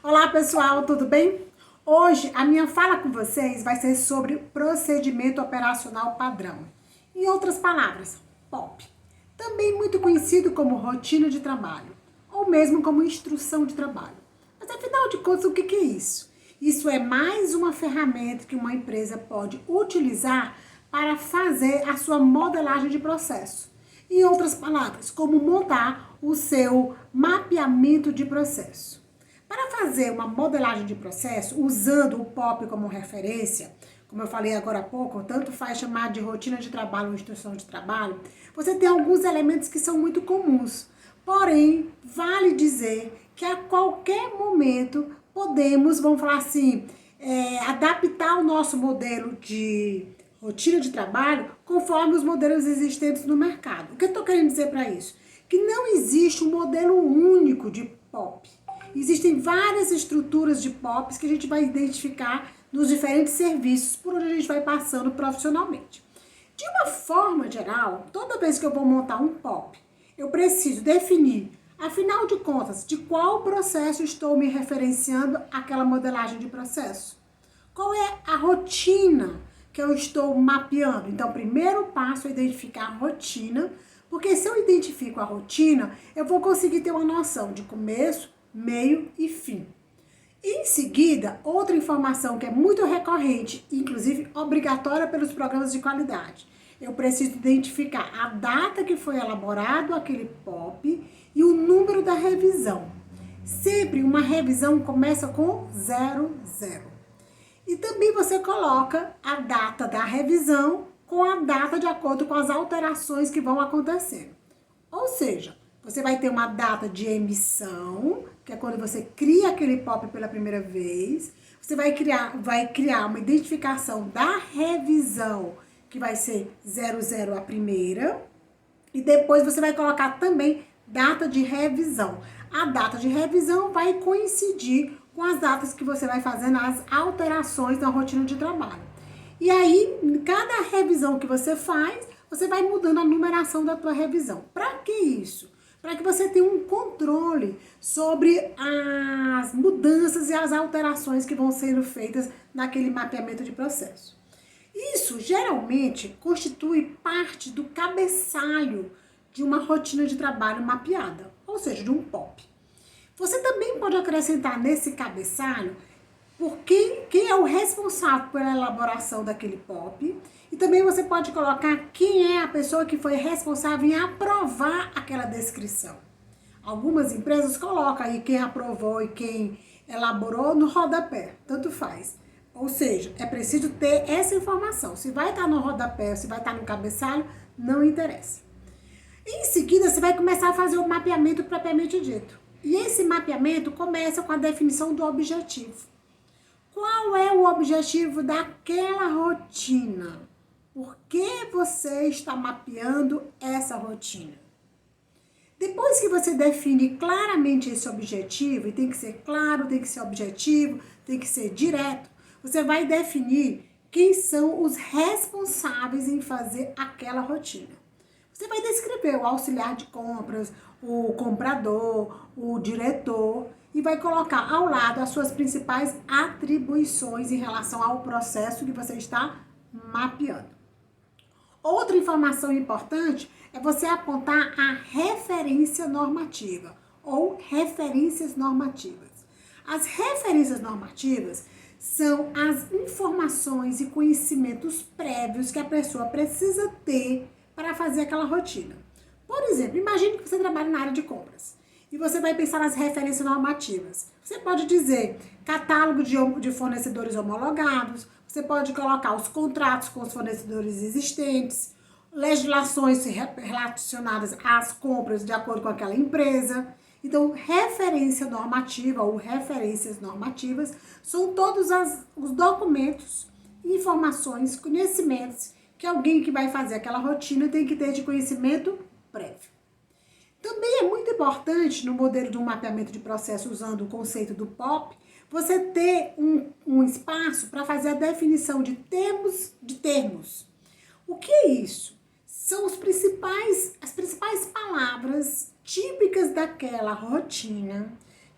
Olá pessoal, tudo bem? Hoje a minha fala com vocês vai ser sobre procedimento operacional padrão. Em outras palavras, POP. Também muito conhecido como rotina de trabalho, ou mesmo como instrução de trabalho. Mas afinal de contas, o que é isso? Isso é mais uma ferramenta que uma empresa pode utilizar para fazer a sua modelagem de processo. Em outras palavras, como montar o seu mapeamento de processo. Para fazer uma modelagem de processo, usando o POP como referência, como eu falei agora há pouco, tanto faz chamar de rotina de trabalho ou instrução de trabalho, você tem alguns elementos que são muito comuns. Porém, vale dizer que a qualquer momento podemos, vamos falar assim, adaptar o nosso modelo de rotina de trabalho conforme os modelos existentes no mercado. O que eu estou querendo dizer para isso? Que não existe um modelo único de POP. Existem várias estruturas de POPs que a gente vai identificar nos diferentes serviços por onde a gente vai passando profissionalmente. De uma forma geral, toda vez que eu vou montar um POP, eu preciso definir, afinal de contas, de qual processo estou me referenciando àquela modelagem de processo. Qual é a rotina que eu estou mapeando? Então, o primeiro passo é identificar a rotina, porque se eu identifico a rotina, eu vou conseguir ter uma noção de começo, meio e fim. Em seguida, outra informação que é muito recorrente, inclusive obrigatória pelos programas de qualidade. Eu preciso identificar a data que foi elaborado aquele POP e o número da revisão. Sempre uma revisão começa com 00. E também você coloca a data da revisão com a data de acordo com as alterações que vão acontecendo. Ou seja, você vai ter uma data de emissão, que é quando você cria aquele POP pela primeira vez. Você vai criar uma identificação da revisão, que vai ser 00 a primeira. E depois você vai colocar também data de revisão. A data de revisão vai coincidir com as datas que você vai fazendo as alterações na rotina de trabalho. E aí, em cada revisão que você faz, você vai mudando a numeração da tua revisão. Para que isso? Para que você tenha um controle sobre as mudanças e as alterações que vão sendo feitas naquele mapeamento de processo. Isso geralmente constitui parte do cabeçalho de uma rotina de trabalho mapeada, ou seja, de um POP. Você também pode acrescentar nesse cabeçalho por quem é o responsável pela elaboração daquele POP, e também você pode colocar quem é a pessoa que foi responsável em aprovar aquela descrição. Algumas empresas colocam aí quem aprovou e quem elaborou no rodapé, tanto faz. Ou seja, é preciso ter essa informação. Se vai estar no rodapé ou se vai estar no cabeçalho, não interessa. Em seguida, você vai começar a fazer o mapeamento propriamente dito. E esse mapeamento começa com a definição do objetivo. Qual é o objetivo daquela rotina? Por que você está mapeando essa rotina? Depois que você define claramente esse objetivo, e tem que ser claro, tem que ser objetivo, tem que ser direto, você vai definir quem são os responsáveis em fazer aquela rotina. Você vai descrever o auxiliar de compras, o comprador, o diretor e vai colocar ao lado as suas principais atribuições em relação ao processo que você está mapeando. Outra informação importante é você apontar a referência normativa ou referências normativas. As referências normativas são as informações e conhecimentos prévios que a pessoa precisa ter para fazer aquela rotina. Por exemplo, imagine que você trabalha na área de compras e você vai pensar nas referências normativas. Você pode dizer catálogo de fornecedores homologados, você pode colocar os contratos com os fornecedores existentes, legislações relacionadas às compras de acordo com aquela empresa. Então, referência normativa ou referências normativas são todos os documentos, informações, conhecimentos que alguém que vai fazer aquela rotina tem que ter de conhecimento prévio. Também é muito importante no modelo de um mapeamento de processo usando o conceito do POP, você ter um espaço para fazer a definição de termos. O que é isso? São as principais palavras típicas daquela rotina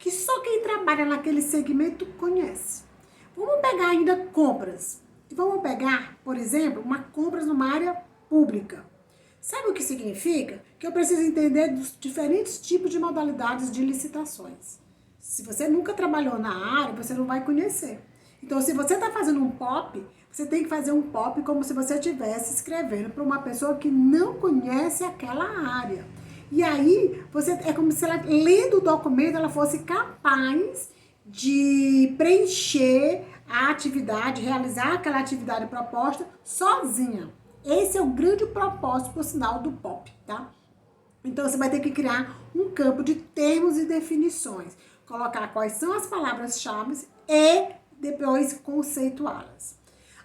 que só quem trabalha naquele segmento conhece. Vamos pegar ainda compras. E vamos pegar, por exemplo, uma compras numa área pública. Sabe o que significa? Que eu preciso entender dos diferentes tipos de modalidades de licitações. Se você nunca trabalhou na área, você não vai conhecer. Então, se você está fazendo um POP, você tem que fazer um POP como se você estivesse escrevendo para uma pessoa que não conhece aquela área. E aí, é como se ela, lendo o documento, ela fosse capaz de preencher a atividade, realizar aquela atividade proposta sozinha. Esse é o grande propósito, por sinal, do POP, tá? Então, você vai ter que criar um campo de termos e definições, colocar quais são as palavras-chave e depois conceituá-las.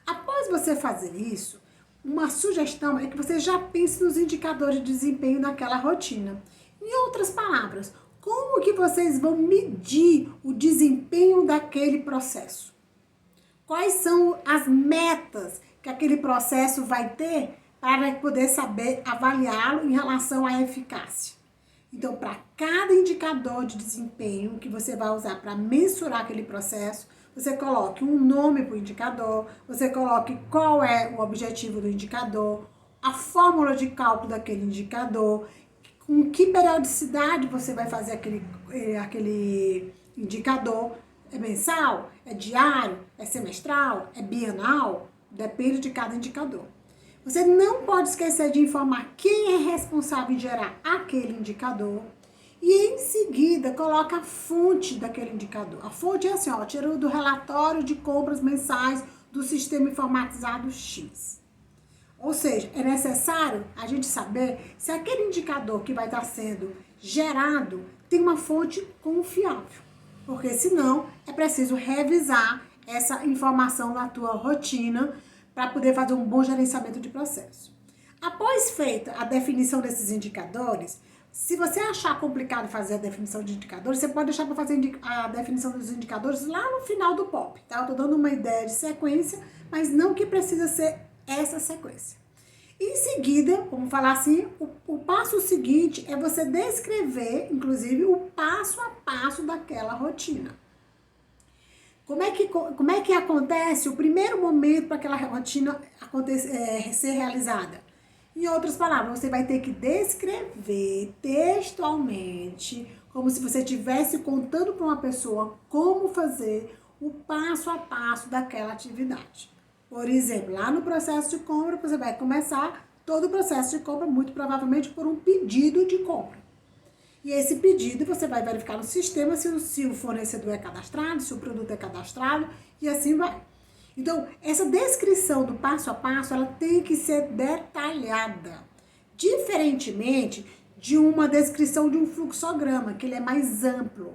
Após você fazer isso, uma sugestão é que você já pense nos indicadores de desempenho naquela rotina. Em outras palavras, como que vocês vão medir o desempenho daquele processo? Quais são as metas que aquele processo vai ter para poder saber avaliá-lo em relação à eficácia? Então, para cada indicador de desempenho que você vai usar para mensurar aquele processo, você coloque um nome para o indicador, você coloque qual é o objetivo do indicador, a fórmula de cálculo daquele indicador, com que periodicidade você vai fazer aquele indicador. É mensal? É diário? É semestral? É bienal? Depende de cada indicador. Você não pode esquecer de informar quem é responsável em gerar aquele indicador. E em seguida, coloca a fonte daquele indicador. A fonte é assim, ó, tirou do relatório de compras mensais do sistema informatizado X. Ou seja, é necessário a gente saber se aquele indicador que vai estar sendo gerado tem uma fonte confiável. Porque senão é preciso revisar essa informação na tua rotina para poder fazer um bom gerenciamento de processo. Após feita a definição desses indicadores, se você achar complicado fazer a definição de indicadores, você pode deixar para fazer a definição dos indicadores lá no final do POP, tá? Eu tô dando uma ideia de sequência, mas não que precisa ser essa sequência. Em seguida, vamos falar assim, o passo seguinte é você descrever, inclusive, o passo a passo daquela rotina. Como é que acontece o primeiro momento para aquela rotina ser realizada? Em outras palavras, você vai ter que descrever textualmente, como se você estivesse contando para uma pessoa como fazer o passo a passo daquela atividade. Por exemplo, lá no processo de compra, você vai começar todo o processo de compra, muito provavelmente por um pedido de compra. E esse pedido você vai verificar no sistema se o fornecedor é cadastrado, se o produto é cadastrado e assim vai. Então, essa descrição do passo a passo, ela tem que ser detalhada. Diferentemente de uma descrição de um fluxograma, que ele é mais amplo.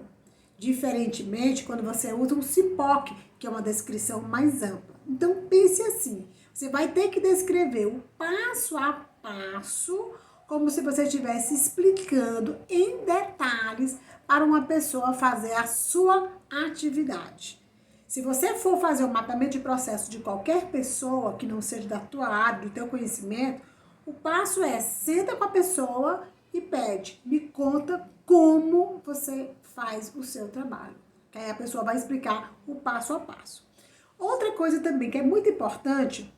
Diferentemente quando você usa um CIPOC, que é uma descrição mais ampla. Então, pense assim, você vai ter que descrever o passo a passo, como se você estivesse explicando em detalhes para uma pessoa fazer a sua atividade. Se você for fazer o mapeamento de processo de qualquer pessoa que não seja da tua área, do teu conhecimento, o passo é, senta com a pessoa e pede, me conta como você faz o seu trabalho. Que aí a pessoa vai explicar o passo a passo. Outra coisa também que é muito importante,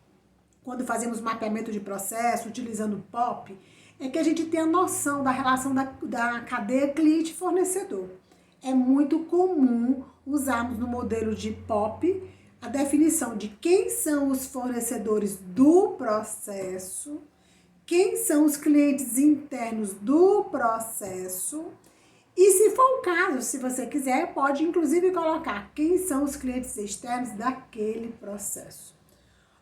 quando fazemos mapeamento de processo, utilizando o POP, é que a gente tenha noção da relação da cadeia cliente-fornecedor. É muito comum usarmos no modelo de POP a definição de quem são os fornecedores do processo, quem são os clientes internos do processo e, se for o caso, se você quiser, pode inclusive colocar quem são os clientes externos daquele processo.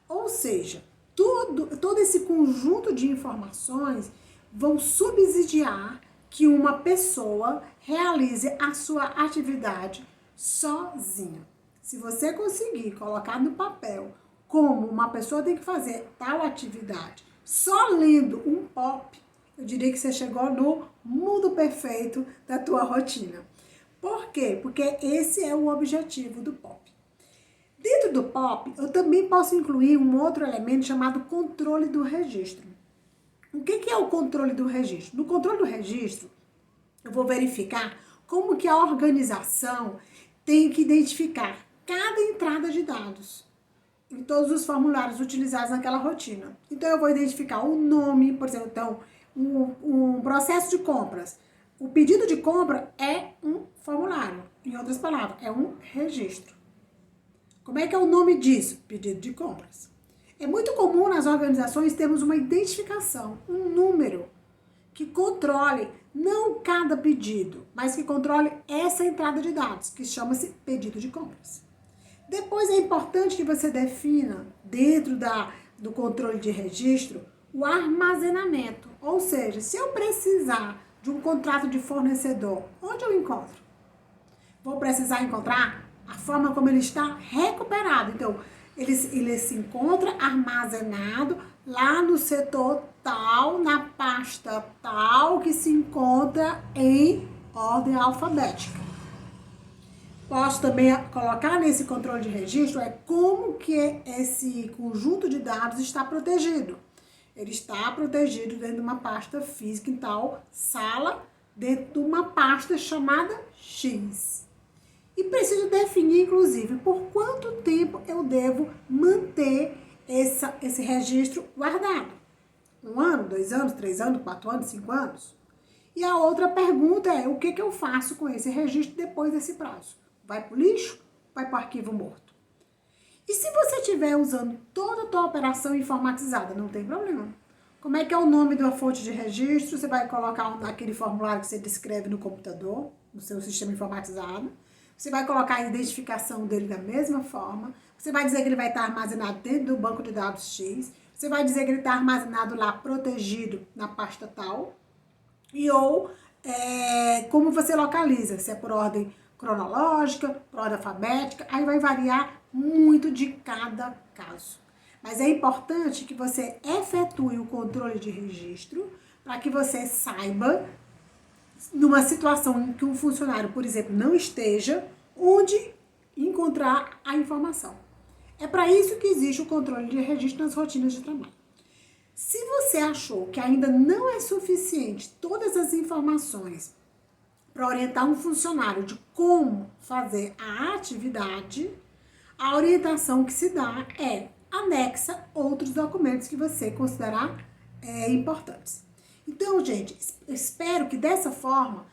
Ou seja, todo esse conjunto de informações vão subsidiar que uma pessoa realize a sua atividade sozinha. Se você conseguir colocar no papel como uma pessoa tem que fazer tal atividade, só lendo um POP, eu diria que você chegou no mundo perfeito da tua rotina. Por quê? Porque esse é o objetivo do POP. Dentro do POP, eu também posso incluir um outro elemento chamado controle do registro. O que é o controle do registro? No controle do registro, eu vou verificar como que a organização tem que identificar cada entrada de dados em todos os formulários utilizados naquela rotina. Então, eu vou identificar o nome, por exemplo, então, um processo de compras. O pedido de compra é um formulário. Em outras palavras, é um registro. Como é que é o nome disso? Pedido de compras. É muito comum nas organizações termos uma identificação, um número, que controle não cada pedido, mas que controle essa entrada de dados, que chama-se pedido de compras. Depois é importante que você defina, dentro do controle de registro, o armazenamento. Ou seja, se eu precisar de um contrato de fornecedor, onde eu encontro? Vou precisar encontrar a forma como ele está recuperado. Então, ele se encontra armazenado lá no setor tal, na pasta tal, que se encontra em ordem alfabética. Posso também colocar nesse controle de registro como que esse conjunto de dados está protegido. Ele está protegido dentro de uma pasta física em tal sala, dentro de uma pasta chamada X. E preciso definir, inclusive, por quanto tempo eu devo manter esse registro guardado. 1 ano, 2 anos, 3 anos, 4 anos, 5 anos? E a outra pergunta é, o que eu faço com esse registro depois desse prazo? Vai para o lixo? Vai para o arquivo morto? E se você estiver usando toda a tua operação informatizada, não tem problema. Como é que é o nome da fonte de registro? Você vai colocar naquele formulário que você descreve no computador, no seu sistema informatizado. Você vai colocar a identificação dele da mesma forma. Você vai dizer que ele vai estar armazenado dentro do banco de dados X. Você vai dizer que ele está armazenado lá, protegido, na pasta tal. Como você localiza, se é por ordem cronológica, por ordem alfabética, aí vai variar muito de cada caso. Mas é importante que você efetue o controle de registro para que você saiba, numa situação em que um funcionário, por exemplo, não esteja, onde encontrar a informação. É para isso que existe o controle de registro nas rotinas de trabalho. Se você achou que ainda não é suficiente todas as informações para orientar um funcionário de como fazer a atividade, a orientação que se dá é anexa outros documentos que você considerar importantes. Então, gente, espero que dessa forma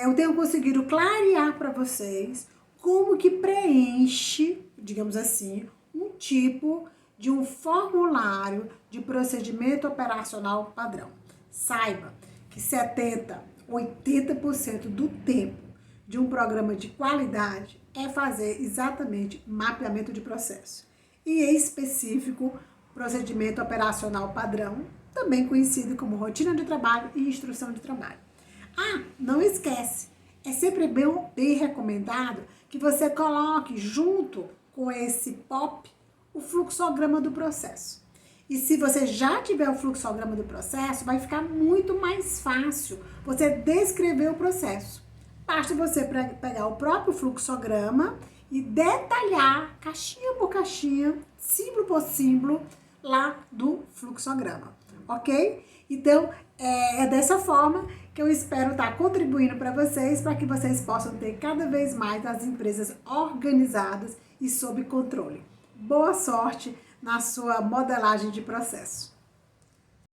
eu tenha conseguido clarear para vocês como que preenche, digamos assim, um tipo de um formulário de procedimento operacional padrão. Saiba que 80% do tempo de um programa de qualidade é fazer exatamente mapeamento de processo. E em específico, procedimento operacional padrão, também conhecido como rotina de trabalho e instrução de trabalho. Não esquece, é sempre bem recomendado que você coloque junto com esse POP o fluxograma do processo. E se você já tiver o fluxograma do processo, vai ficar muito mais fácil você descrever o processo. Basta você pegar o próprio fluxograma e detalhar caixinha por caixinha, símbolo por símbolo, lá do fluxograma, ok? Então, é dessa forma que eu espero estar contribuindo para que vocês possam ter cada vez mais as empresas organizadas e sob controle. Boa sorte na sua modelagem de processo.